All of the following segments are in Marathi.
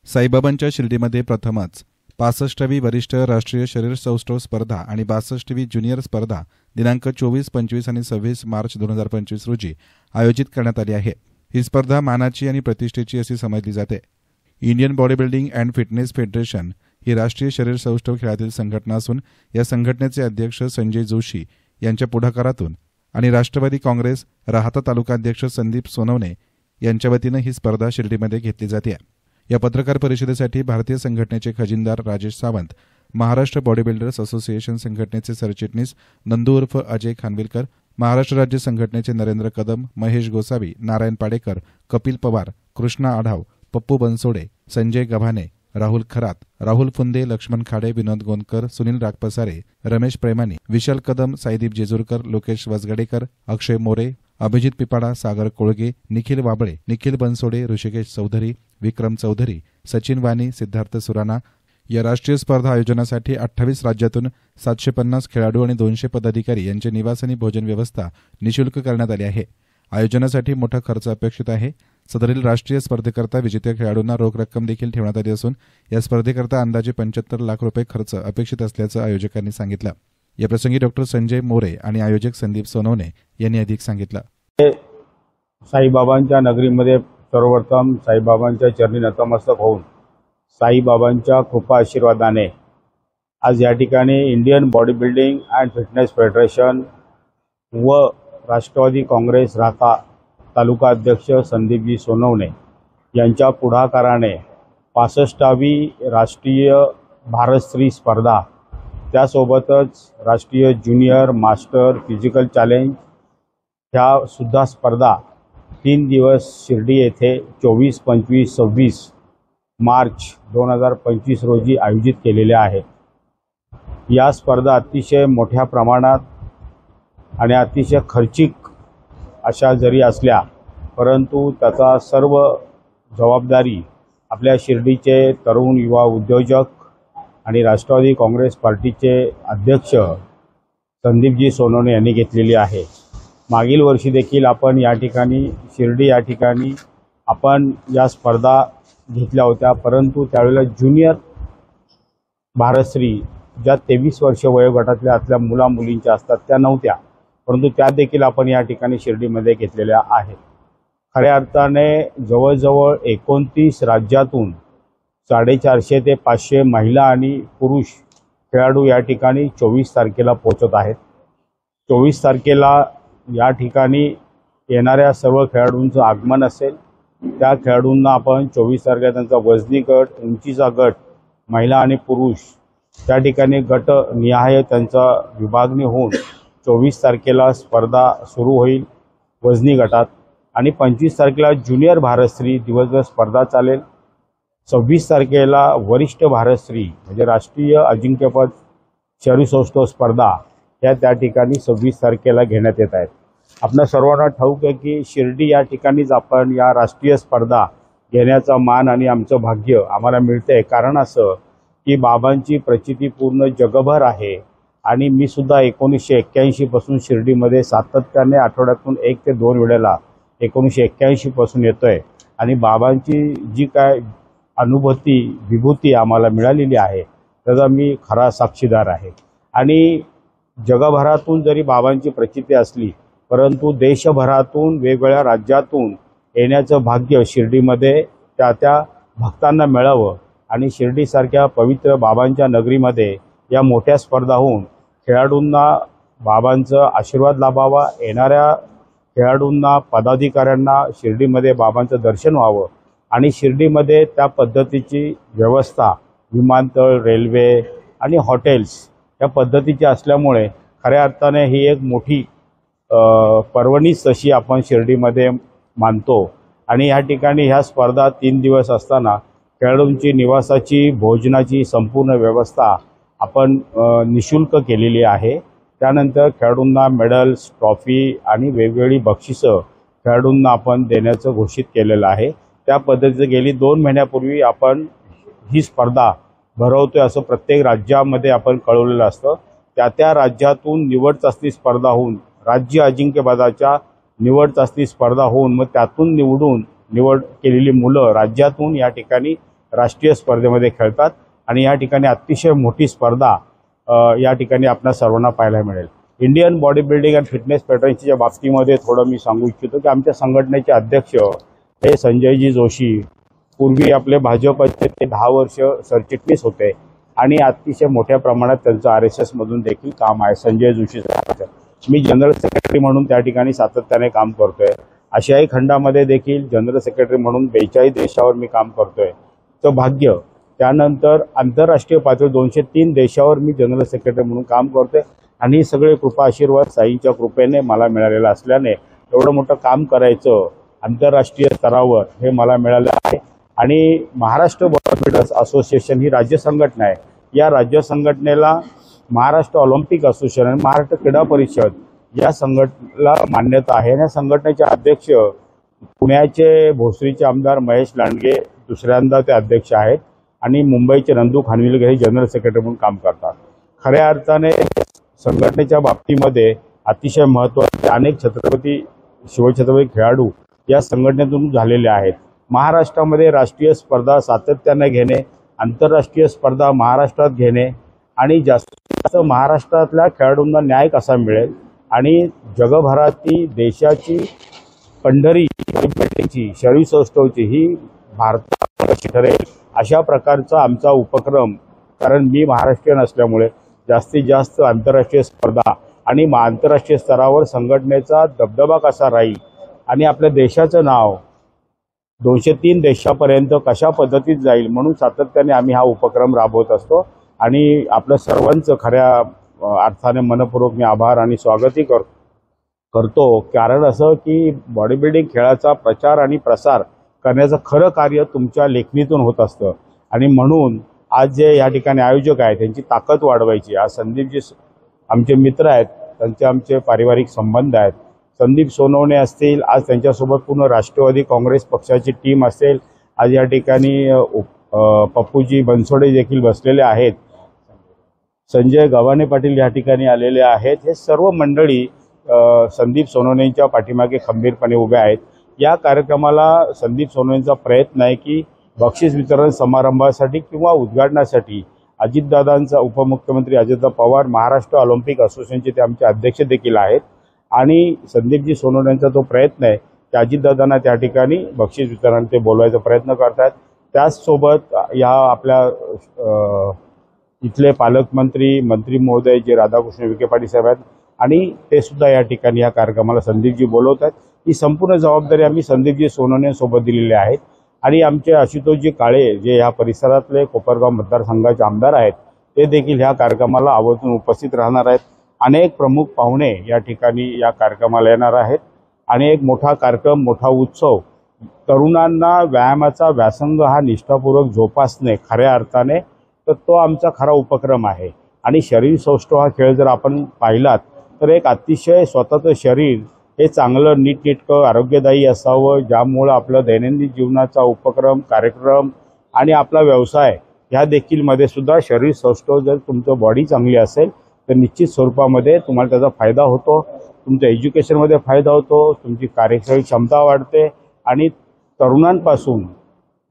साईबाबांच्या शिर्डीमध्ये प्रथमच 65वी वरिष्ठ राष्ट्रीय शरीर सौष्ठव स्पर्धा आणि 62वी ज्युनियर स्पर्धा दिनांक 24, 25 आणि 26 मार्च 2025 रोजी आयोजित करण्यात आली आहे। ही स्पर्धा मानाची आणि प्रतिष्ठेची अशी समजली जाते। Indian bodybuilding and fitness federation ही राष्ट्रीय शरीर सौष्ठव खेळातील संघटना असून या संघटनेचे अध्यक्ष संजय जोशी यांच्या पुढाकारातून आणि राष्ट्रवादी काँग्रेस राहाता तालुकाध्यक्ष संदीप सोनवणे यांच्या वतीने ही स्पर्धा शिर्डीमध्ये घेतली जाते। या पत्रकार परिषदेसाठी भारतीय संघटनेचे खजिनदार Rajesh Sawant, Maharashtra bodybuilders association संघटनेचे सरचिटणीस नंदू उर्फ अजय खानविलकर, महाराष्ट्र राज्य संघटनेचे नरेंद्र कदम, महेश गोसावी, नारायण पाडेकर, कपिल पवार, कृष्णा आढाव, पप्पू बनसोडे, संजय गव्हाणे, राहुल खरात, राहुल फुंदे, लक्ष्मण खाडे, विनोद गोंदकर, सुनील रागपसारे, रमेश प्रेमानी, विशाल कदम, साईदीप जेजूरकर, लोकेश वसगडेकर, अक्षय मोरे, अभिजित पिपाडा, सागर कोळगे, निखिल वाबळे, निखिल बनसोडे, ऋषिकेश चौधरी, विक्रम चौधरी, सचिन वाणी, सिद्धार्थ सुराणा या राष्ट्रीय स्पर्धा आयोजनासाठी 28 राज्यातून 750 खेळाडू आणि 200 पदाधिकारी यांचे निवास आणि भोजन व्यवस्था निःशुल्क करण्यात आली आहे। आयोजनासाठी मोठा खर्च अपेक्षित आहे। सदरील राष्ट्रीय स्पर्धेकरता विजेत्या खेळाडूंना रोख रक्कम देखील ठेवण्यात आली असून या स्पर्धेकरता अंदाजे 75 लाख रुपये खर्च अपेक्षित असल्याचं आयोजकांनी सांगितलं। याप्रसंगी डॉक्टर संजय मोरे आणि आयोजक संदीप सोनवणे यांनी अधिक सांगितलं। साईबाबांच्या नगरीमध्ये सर्वप्रथम साईबाबांच्या चरणी नतमस्तक होऊन साईबाबांच्या कृपा आशीर्वादाने आज या ठिकाणी Indian bodybuilding and fitness federation व राष्ट्रवादी काँग्रेस राहाता तालुका अध्यक्ष संदीपजी सोनवणे यांच्या पुढाकाराने 65वी राष्ट्रीय भारतश्री स्पर्धा त्यासोबतच राष्ट्रीय ज्युनियर मास्टर फिजिकल चॅलेंज ह्या सुद्धा स्पर्धा 3 दिवस शिर्डी येथे 24, 25, 26 मार्च 2025 रोजी आयोजित केलेल्या आहेत। या स्पर्धा अतिशय मोठ्या प्रमाणात आणि अतिशय खर्चिक अशा जरी असल्या परंतु त्याचा सर्व जबाबदारी आपल्या शिर्डीचे तरुण युवा उद्योजक आणि राष्ट्रवादी काँग्रेस पार्टीचे अध्यक्ष संदीपजी सोनवणे यांनी घेतलेली आहे। मागील वर्षी देखील आपण या ठिकाणी शिर्डी या ठिकाणी आपण या स्पर्धा घेतल्या होत्या, परंतु त्यावेळेला ज्युनियर भारतश्री ज्या 23 वर्ष वयोगटातल्या आतल्या मुला मुलींच्या असतात त्या नव्हत्या, परंतु त्या देखील आपण या ठिकाणी शिर्डीमध्ये घेतलेल्या आहेत। खऱ्या अर्थाने जवळजवळ 29 राज्यातून 450 ते 500 महिला आणि पुरुष खेळाडू या ठिकाणी 24 तारखेला पोहोचत आहेत। 24 तारखेला या ठिकाणी येणाऱ्या सर्व खेळाडूंचं आगमन असेल। त्या खेळाडूंना आपण 24 तारखेला त्यांचा वजनी गट, उंचीचा गट, महिला आणि पुरुष त्या ठिकाणी गट निहाय त्यांचा विभागणी होऊन 24 तारखेला स्पर्धा सुरू होईल वजनी गटात आणि 25 तारखेला ज्युनियर भारतश्री दिवसभर स्पर्धा चालेल। 26 तारखेला वरिष्ठ भारतश्री म्हणजे राष्ट्रीय अजिंक्यपद शरीर सौष्ठव स्पर्धा ह्या त्या ठिकाणी 26 तारखेला घेण्यात येत आहेत। आपल्या सर्वांना ठाऊक आहे की शिर्डी या ठिकाणीच आपण या राष्ट्रीय स्पर्धा घेण्याचा मान आणि आमचं भाग्य आम्हाला मिळते। कारण असं की बाबांची प्रचिती पूर्ण जगभर आहे आणि मी सुद्धा 1981 पासून शिर्डीमध्ये सातत्याने आठवड्यातून 1 ते 2 वेळेला 1981 पासून येतोय आणि बाबांची जी काय अनुभूती विभूती आम्हाला मिळालेली आहे त्याचा मी खरा साक्षीदार आहे। आणि जगभरातून जरी बाबांची प्रचिती असली परंतु देशभरातून वेगवेगळ्या राज्यातून येण्याचं भाग्य शिर्डीमध्ये त्या भक्तांना मिळावं आणि शिर्डीसारख्या पवित्र बाबांच्या नगरीमध्ये या मोठ्या स्पर्धा होऊन खेळाडूंना बाबांचा आशीर्वाद लाभावा, येणाऱ्या खेळाडूंना पदाधिकाऱ्यांना शिर्डीमध्ये बाबांचं दर्शन व्हावं आणि शिर्डीमध्ये त्या पद्धतीची व्यवस्था विमानतळ, रेल्वे आणि हॉटेल्स या पद्धतीची असल्यामुळे खऱ्या अर्थाने ही एक मोठी पर्वणीच तशी आपण शिर्डीमध्ये मानतो। आणि या ठिकाणी ह्या स्पर्धा 3 दिवस असताना खेळाडूंची निवासाची, भोजनाची संपूर्ण व्यवस्था आपण निःशुल्क केलेली आहे। त्यानंतर खेळाडूंना मेडल्स, ट्रॉफी आणि वेगवेगळी बक्षिसं खेळाडूंना आपण देण्याचं घोषित केलेलं आहे। त्या पद्धतीचं गेली 2 महिन्यापूर्वी आपण ही स्पर्धा भरवतोय असं प्रत्येक राज्यामध्ये आपण कळवलेलं असतं। त्या राज्यातून निवड चाचणी स्पर्धा होऊन राज्य अजिंक्यपदाच्या निवड चाचणी स्पर्धा होऊन मग त्यातून निवड केलेली मुलं राज्यातून या ठिकाणी राष्ट्रीय स्पर्धेमध्ये खेळतात आणि या ठिकाणी अतिशय मोठी स्पर्धा या ठिकाणी आपल्या सर्वांना पाहायला मिळेल. Indian bodybuilding and fitness फेडरेशनच्या बाबतीमध्ये थोडं मी सांगू इच्छितो की आमच्या संघटनेचे अध्यक्ष हे संजयजी जोशी पूर्वी आपले भाजपचे ते 10 वर्ष सरचिटणीस होते आणि अतिशय मोठ्या प्रमाणात त्यांचं RSS मधून देखील काम आहे. संजय जोशी साहेबांचं मी जनरल सेक्रेटरी म्हणून त्या ठिकाणी सातत्याने काम करतोय. आशियाई खंडामध्ये देखील जनरल सेक्रेटरी म्हणून 42 देशावर मी काम करतोय. तर भाग्य त्यानंतर आंतरराष्ट्रीय पातळी 203 देशावर मी जनरल सेक्रेटरी म्हणून काम करतोय आणि सगळे कृपा आशीर्वाद साईंच्या कृपेने मला मिळालेला असल्याने एवढं मोठं काम करायचं आंतरराष्ट्रीय स्तरावर हे मला मिळालं आहे. आणि महाराष्ट्र बॉडी बिल्डर्स असोसिएशन ही राज्य संघटना आहे. या राज्य संघटनेला महाराष्ट्र ऑलिम्पिक असोसिएशन आणि महाराष्ट्र क्रीडा परिषद या संघटनेला मान्यता आहे. या संघटनेचे अध्यक्ष पुण्याचे भोसरीचे आमदार महेश लांडगे दुसऱ्यांदा ते अध्यक्ष आहेत आणि मुंबईचे नंदू खानविलकर हे जनरल सेक्रेटरी म्हणून काम करतात. खऱ्या अर्थाने संघटनेच्या बाबतीमध्ये अतिशय महत्त्वाचे अनेक छत्रपती शिवछत्रपती खेळाडू या संघटनेतून झालेले आहेत. महाराष्ट्रामध्ये राष्ट्रीय स्पर्धा सातत्याने घेणे, आंतरराष्ट्रीय स्पर्धा महाराष्ट्रात घेणे आणि जास्तीत जास्त महाराष्ट्रातल्या खेळाडूंना न्याय कसा मिळेल आणि जगभरातील देशाची पंढरी शरीर सौष्ठवची ही भारतात कशी ठरेल अशा प्रकारचा आमचा उपक्रम. कारण मी महाराष्ट्रीयन असल्यामुळे जास्तीत जास्त आंतरराष्ट्रीय स्पर्धा आणि आंतरराष्ट्रीय स्तरावर संघटनेचा दबदबा कसा राहील आणि आपल्या देशाचं नाव 203 देशापर्यंत कशा पद्धतीत जाईल म्हणून सातत्याने आम्ही हा उपक्रम राबवत असतो. आणि आपलं सर्वांचं खऱ्या अर्थाने मनपूर्वक मी आभार आणि स्वागतही करतो. कारण असं की बॉडी बिल्डिंग खेळाचा प्रचार आणि प्रसार करण्याचं खरं कार्य तुमच्या लेखणीतून होत असतं आणि म्हणून आज जे या ठिकाणी आयोजक आहेत त्यांची ताकद वाढवायची. आज संदीपजी आमचे मित्र आहेत, त्यांचे आमचे पारिवारिक संबंध आहेत. संदीप सोनवणे असतील, आज त्यांच्यासोबत पूर्ण राष्ट्रवादी काँग्रेस पक्षाची टीम असेल. आज या ठिकाणी पप्पूजी बनसोडे देखील बसलेले आहेत. संजय गव्हाणे पाटील या ठिकाणी आलेले आहेत. हे सर्व मंडळी संदीप सोनवणेंच्या पाठीमागे खंबीरपणे उभे आहेत. या कार्यक्रमाला संदीप सोनवणेंचा प्रयत्न आहे की बक्षीस वितरण समारंभासाठी किंवा उद्घाटनासाठी अजितदादांचा उपमुख्यमंत्री अजितदादा पवार महाराष्ट्र ऑलिम्पिक असोसिएशनचे ते आमचे अध्यक्ष देखील आहेत आणि संदीपजी सोनवणेंचा तो प्रयत्न आहे की अजितदादांना त्या ठिकाणी बक्षीस वितरण ते बोलवायचा प्रयत्न करतात. त्याचसोबत या आपल्या इथले पालकमंत्री मंत्री महोदय जे राधाकृष्ण विखे पाटील साहेब आहेत आणि ते सुद्धा या ठिकाणी या कार्यक्रमाला संदीपजी बोलवतात. ही संपूर्ण जबाबदारी आम्ही संदीपजी सोनवणेंसोबत दिलेली आहेत. आणि आमचे आशुतोषजी काळे जे या परिसरातले कोपरगाव मतदारसंघाचे आमदार आहेत ते देखील ह्या कार्यक्रमाला आवर्जून उपस्थित राहणार आहेत. अनेक प्रमुख पाहुणे या ठिकाणी या कार्यक्रमाला येणार आहेत आणि एक मोठा कार्यक्रम, मोठा उत्सव, तरुणांना व्यायामाचा व्यासंग हा निष्ठापूर्वक जोपासणे खऱ्या अर्थाने तर तो आमचा खरा उपक्रम आहे. आणि शरीर सौष्ठव हा खेळ जर आपण पाहिलात तर एक अतिशय स्वतःचं शरीर हे चांगलं नीटनेटकं आरोग्यदायी असावं, ज्यामुळं आपलं दैनंदिन जीवनाचा उपक्रम, कार्यक्रम आणि आपला व्यवसाय ह्या देखील मध्ये सुद्धा शरीर सौष्ठव जर तुमचं बॉडी चांगली असेल तर निश्चित स्वरूपामध्ये तुम्हाला त्याचा फायदा होतो. तुमच्या एज्युकेशनमध्ये फायदा होतो, तुमची कार्यक्षम क्षमता वाढते आणि तरुणांपासून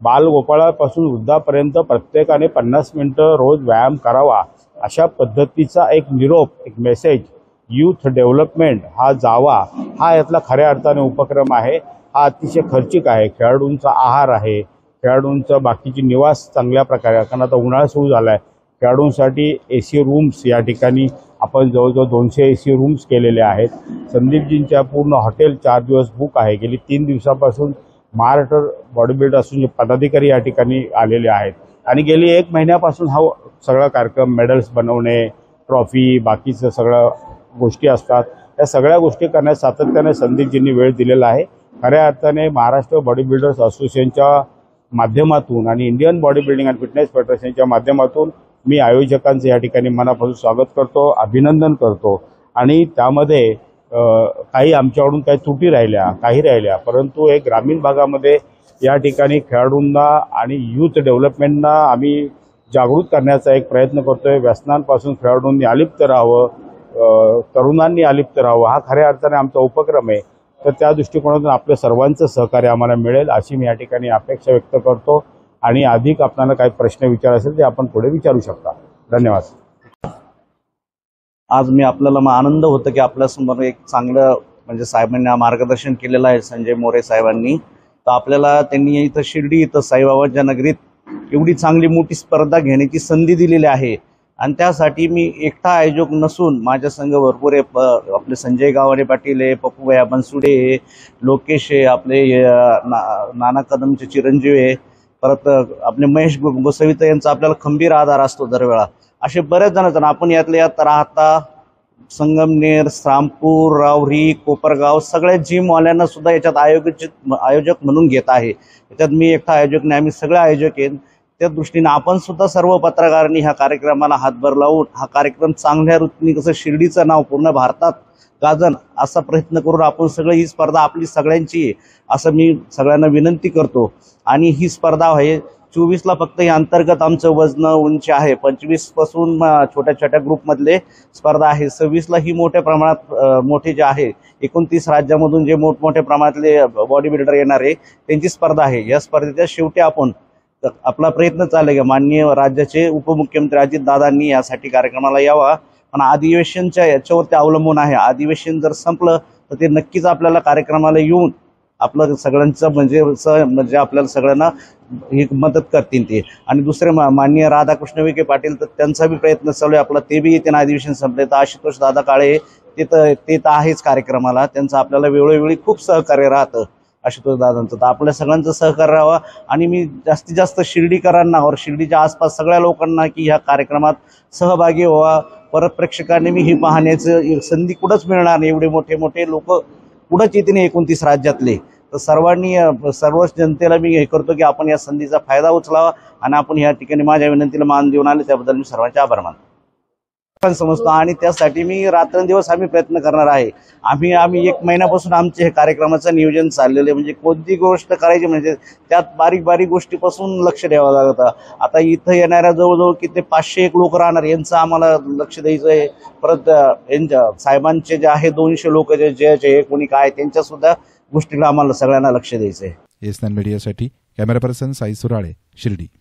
बालगोपाळापासून वृद्धापर्यंत प्रत्येकाने 50 मिनिटं रोज व्यायाम करावा अशा पद्धतीचा एक निरोप, एक मेसेज यूथ डेव्हलपमेंट हा जावा हा यातला खऱ्या अर्थाने उपक्रम आहे. हा अतिशय खर्चिक आहे. खेळाडूंचा आहार आहे, खेळाडूंचा बाकीची निवास चांगल्या प्रकारे, कारण आता उन्हाळा सुरू झाला आहे. खेळाडूंसाठी AC रूम्स या ठिकाणी आपण जवळजवळ 200 AC रूम्स केलेले आहेत. संदीपजींच्या पूर्ण हॉटेल 4 दिवस बुक आहे. गेली 3 दिवसापासून महाराष्ट्र बॉडी बिल्डर असून पदाधिकारी या ठिकाणी आलेले आहेत आणि गेली 1 महिन्यापासून हा सगळा कार्यक्रम, मेडल्स बनवणे, ट्रॉफी, बाकीचं सगळं गोष्टी असतात, या सगळ्या गोष्टी करण्यास सातत्याने संदीपजींनी वेळ दिलेला आहे. खऱ्या अर्थाने महाराष्ट्र बॉडी बिल्डर्स असोसिएशनच्या माध्यमातून आणि Indian bodybuilding and fitness फेडरेशनच्या माध्यमातून मी आयोजकांचे या ठिकाणी मनापासून स्वागत करतो, अभिनंदन करतो. आणि त्यामध्ये काही आमच्याकडून काही त्रुटी राहिल्या, काही राहिल्या, परंतु एक ग्रामीण भागामध्ये या ठिकाणी खेळाडूंना आणि यूथ डेव्हलपमेंटना आम्ही जागृत करण्याचा एक प्रयत्न करतोय. व्यसनांपासून खेळाडूंनी अलिप्त राहावं, तरुणांनी अलिप्त राहावं हा खऱ्या अर्थाने आमचा उपक्रम आहे. तर त्या दृष्टिकोनातून आपल्या सर्वांचं सहकार्य आम्हाला मिळेल अशी मी या ठिकाणी अपेक्षा व्यक्त करतो. आणि अधिक आपल्याला काही प्रश्न विचार असेल ते आपण पुढे विचारू शकता. धन्यवाद. आज मी आपल्याला आनंद होतो की आपल्यासमोर एक चांगलं म्हणजे साहेबांनी मार्गदर्शन केलेलं आहे संजय मोरे साहेबांनी. तर आपल्याला त्यांनी इथं शिर्डी इथं साईबाबांच्या नगरीत एवढी चांगली मोठी स्पर्धा घेण्याची संधी दिलेली आहे आणि त्यासाठी मी एकटा आयोजक नसून माझ्या संघ भरपूर आपले संजय गावारे पाटील आहे, पप्पूभाई बनसुडे आहे, लोकेश आहे, आपले नाना कदमचे चिरंजीव आहे, परत आपले महेश गोसावीता यांचा आपल्याला खंबीर आधार असतो दरवेळा. असे बरेच जण आहेत. आपण यातल्या यात राहता संगमनेर, श्रामपूर, रावरी, कोपरगाव सगळ्या जिमवाल्यांना सुद्धा याच्यात आयोजक म्हणून घेत आहे. याच्यात मी एकटा आयोजक नाही, आम्ही सगळे आयोजक आहेत. त्या दृष्टीने आपण सुद्धा सर्व पत्रकारांनी ह्या कार्यक्रमाला हातभार लावून हा कार्यक्रम चांगल्या रीतीने कसं शिर्डीचं नाव पूर्ण भारतात गाजन असा प्रयत्न करून आपण सगळं ही स्पर्धा आपली सगळ्यांची आहे असं मी सगळ्यांना विनंती करतो. आणि ही स्पर्धा आहे 24ला फक्त हे अंतर्गत आमचं वजन उंची आहे, 25 पासून छोट्या छोट्या ग्रुपमधले स्पर्धा आहे, 26ला ही मोठ्या प्रमाणात मोठे जे आहे 29 राज्यामधून जे मोठमोठ्या प्रमाणातले बॉडी बिल्डर येणार आहे त्यांची स्पर्धा आहे. या स्पर्धेच्या शेवटी आपण आपला प्रयत्न चालू आहे. माननीय राज्याचे उपमुख्यमंत्री अजितदादांनी यासाठी कार्यक्रमाला यावा, पण अधिवेशनच्या याच्यावरती अवलंबून आहे. अधिवेशन जर संपलं तर ते नक्कीच आपल्याला कार्यक्रमाला येऊन आपलं सगळ्यांचं म्हणजे आपल्याला सगळ्यांना ही मदत करतील ते. आणि दुसरे माननीय राधाकृष्ण विखे पाटील तर त्यांचा बी प्रयत्न चालू आहे आपला, ते बी येते अधिवेशन संपले. तर आशुतोष दादा काळे ते तर आहेच कार्यक्रमाला, त्यांचं आपल्याला वेळोवेळी खूप सहकार्य राहतं आशुतोष दादांचं. तर आपल्या सगळ्यांचं सहकार्य राहावं आणि मी जास्तीत जास्त शिर्डीकरांना और शिर्डीच्या आसपास सगळ्या लोकांना की ह्या कार्यक्रमात सहभागी व्हावा. परत प्रेक्षकांनी मी ही पाहण्याचं संधी कुठंच मिळणार नाही, एवढे मोठे मोठे लोक कुठंच येते नाही 29 राज्यातले. तर सर्वांनी सर्वच जनतेला मी हे करतो की आपण या संधीचा फायदा उचलावा आणि आपण या ठिकाणी माझ्या विनंतीला मान देऊन आले त्याबद्दल मी सर्वांचे आभार मानतो समजतो. आणि त्यासाठी मी रात्रंदिवस आम्ही प्रयत्न करणार आहे. आम्ही 1 महिन्यापासून आमचे हे कार्यक्रमाचं नियोजन चाललेलं आहे. म्हणजे कोणती गोष्ट करायची म्हणजे त्यात बारीक बारीक गोष्टीपासून लक्ष द्यावं लागतं. आता इथं येणाऱ्या जवळजवळ किती 501 लोक राहणार यांचं आम्हाला लक्ष द्यायचं आहे. परत यांच्या साहेबांचे जे आहे 200 लोक जे कोणी काय त्यांच्या सुद्धा गोष्टीला आम्हाला सगळ्यांना लक्ष द्यायचं आहे. एसएन मीडियासाठी कॅमेरा पर्सन साई सुराळे, शिर्डी.